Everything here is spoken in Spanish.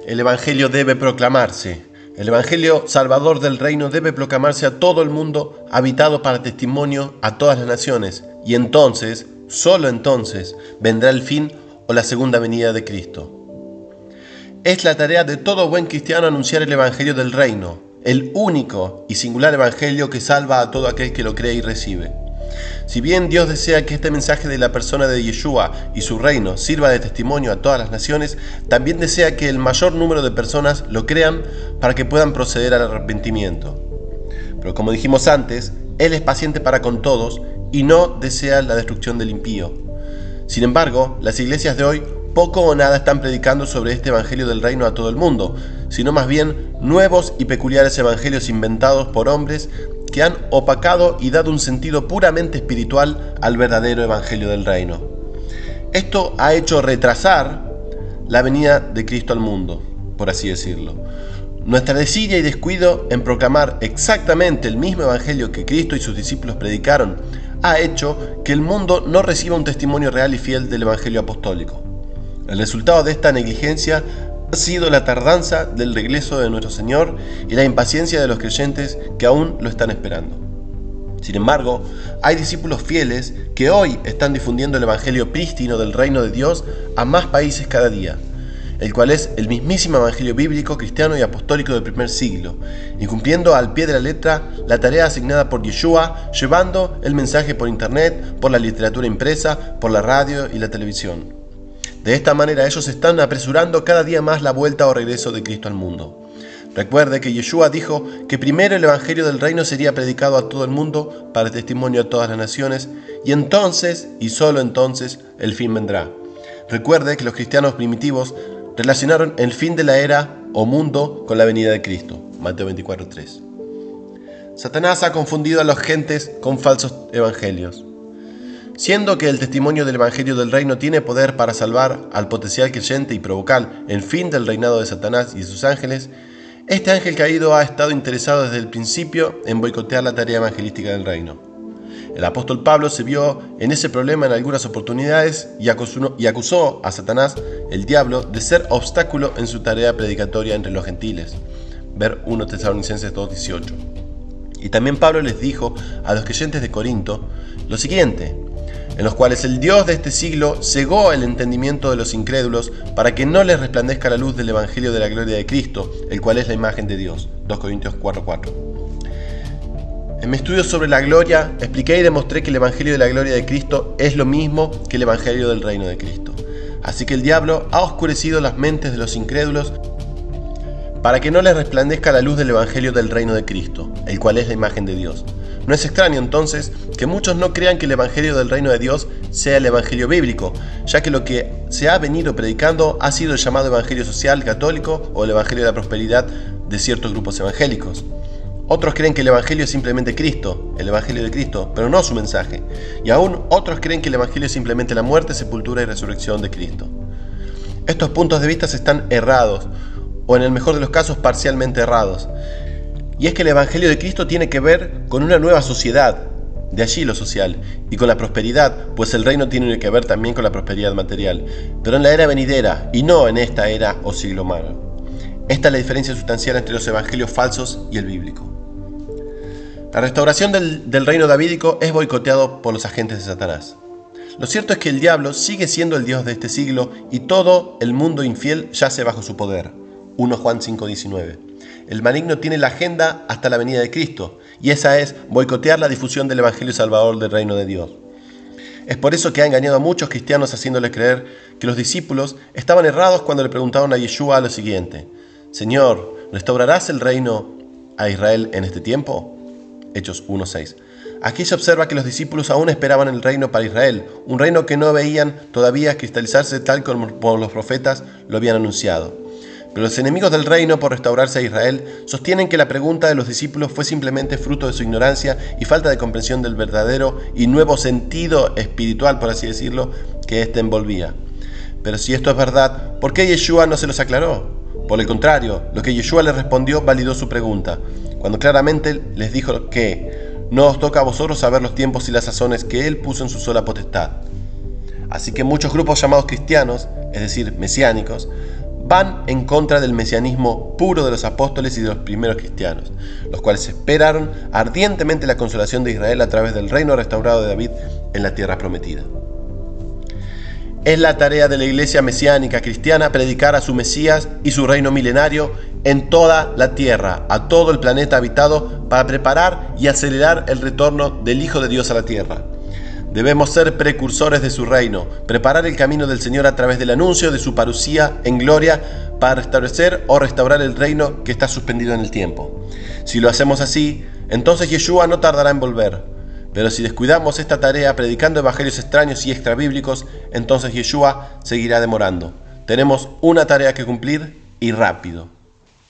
El Evangelio debe proclamarse. El Evangelio salvador del reino debe proclamarse a todo el mundo, habitado para testimonio a todas las naciones. Y entonces, solo entonces, vendrá el fin o la segunda venida de Cristo. Es la tarea de todo buen cristiano anunciar el Evangelio del reino, el único y singular Evangelio que salva a todo aquel que lo cree y recibe. Si bien Dios desea que este mensaje de la persona de Yeshua y su reino sirva de testimonio a todas las naciones, también desea que el mayor número de personas lo crean para que puedan proceder al arrepentimiento. Pero como dijimos antes, Él es paciente para con todos y no desea la destrucción del impío. Sin embargo, las iglesias de hoy poco o nada están predicando sobre este evangelio del reino a todo el mundo, sino más bien nuevos y peculiares evangelios inventados por hombres que han opacado y dado un sentido puramente espiritual al verdadero evangelio del reino. Esto ha hecho retrasar la venida de Cristo al mundo, por así decirlo. Nuestra desidia y descuido en proclamar exactamente el mismo evangelio que Cristo y sus discípulos predicaron ha hecho que el mundo no reciba un testimonio real y fiel del evangelio apostólico. El resultado de esta negligencia ha sido la tardanza del regreso de nuestro Señor y la impaciencia de los creyentes que aún lo están esperando. Sin embargo, hay discípulos fieles que hoy están difundiendo el evangelio prístino del reino de Dios a más países cada día, el cual es el mismísimo evangelio bíblico, cristiano y apostólico del primer siglo, y cumpliendo al pie de la letra la tarea asignada por Yeshua, llevando el mensaje por internet, por la literatura impresa, por la radio y la televisión. De esta manera ellos están apresurando cada día más la vuelta o regreso de Cristo al mundo. Recuerde que Yeshua dijo que primero el evangelio del reino sería predicado a todo el mundo para testimonio a todas las naciones, y entonces, y solo entonces, el fin vendrá. Recuerde que los cristianos primitivos relacionaron el fin de la era o mundo con la venida de Cristo. Mateo 24:3. Satanás ha confundido a las gentes con falsos evangelios. Siendo que el testimonio del evangelio del reino tiene poder para salvar al potencial creyente y provocar el fin del reinado de Satanás y de sus ángeles, este ángel caído ha estado interesado desde el principio en boicotear la tarea evangelística del reino. El apóstol Pablo se vio en ese problema en algunas oportunidades y acusó a Satanás, el diablo, de ser obstáculo en su tarea predicatoria entre los gentiles. Ver 1 Tesalonicenses 2:18. Y también Pablo les dijo a los creyentes de Corinto lo siguiente: en los cuales el Dios de este siglo cegó el entendimiento de los incrédulos para que no les resplandezca la luz del evangelio de la gloria de Cristo, el cual es la imagen de Dios. 2 Corintios 4:4. En mi estudio sobre la gloria, expliqué y demostré que el evangelio de la gloria de Cristo es lo mismo que el evangelio del reino de Cristo. Así que el diablo ha oscurecido las mentes de los incrédulos para que no les resplandezca la luz del evangelio del reino de Cristo, el cual es la imagen de Dios. No es extraño entonces que muchos no crean que el evangelio del reino de Dios sea el evangelio bíblico, ya que lo que se ha venido predicando ha sido el llamado evangelio social católico o el evangelio de la prosperidad de ciertos grupos evangélicos. Otros creen que el evangelio es simplemente Cristo, el evangelio de Cristo, pero no su mensaje. Y aún otros creen que el evangelio es simplemente la muerte, sepultura y resurrección de Cristo. Estos puntos de vista están errados, o en el mejor de los casos parcialmente errados. Y es que el evangelio de Cristo tiene que ver con una nueva sociedad, de allí lo social, y con la prosperidad, pues el reino tiene que ver también con la prosperidad material, pero en la era venidera y no en esta era o siglo malo. Esta es la diferencia sustancial entre los evangelios falsos y el bíblico. La restauración del reino davídico es boicoteado por los agentes de Satanás. Lo cierto es que el diablo sigue siendo el Dios de este siglo y todo el mundo infiel yace bajo su poder. 1 Juan 5:19. El maligno tiene la agenda hasta la venida de Cristo, y esa es boicotear la difusión del evangelio salvador del reino de Dios. Es por eso que ha engañado a muchos cristianos haciéndoles creer que los discípulos estaban errados cuando le preguntaron a Yeshua lo siguiente: Señor, ¿restaurarás el reino a Israel en este tiempo? Hechos 1:6. Aquí se observa que los discípulos aún esperaban el reino para Israel, un reino que no veían todavía cristalizarse tal como los profetas lo habían anunciado. Pero los enemigos del reino por restaurarse a Israel sostienen que la pregunta de los discípulos fue simplemente fruto de su ignorancia y falta de comprensión del verdadero y nuevo sentido espiritual, por así decirlo, que éste envolvía. Pero si esto es verdad, ¿por qué Yeshua no se los aclaró? Por el contrario, lo que Yeshua les respondió validó su pregunta, cuando claramente les dijo que no os toca a vosotros saber los tiempos y las sazones que Él puso en su sola potestad. Así que muchos grupos llamados cristianos, es decir, mesiánicos, van en contra del mesianismo puro de los apóstoles y de los primeros cristianos, los cuales esperaron ardientemente la consolación de Israel a través del reino restaurado de David en la tierra prometida. Es la tarea de la iglesia mesiánica cristiana predicar a su Mesías y su reino milenario en toda la tierra, a todo el planeta habitado, para preparar y acelerar el retorno del Hijo de Dios a la tierra. Debemos ser precursores de su reino, preparar el camino del Señor a través del anuncio de su parusía en gloria para restablecer o restaurar el reino que está suspendido en el tiempo. Si lo hacemos así, entonces Yeshua no tardará en volver. Pero si descuidamos esta tarea predicando evangelios extraños y extrabíblicos, entonces Yeshua seguirá demorando. Tenemos una tarea que cumplir y rápido.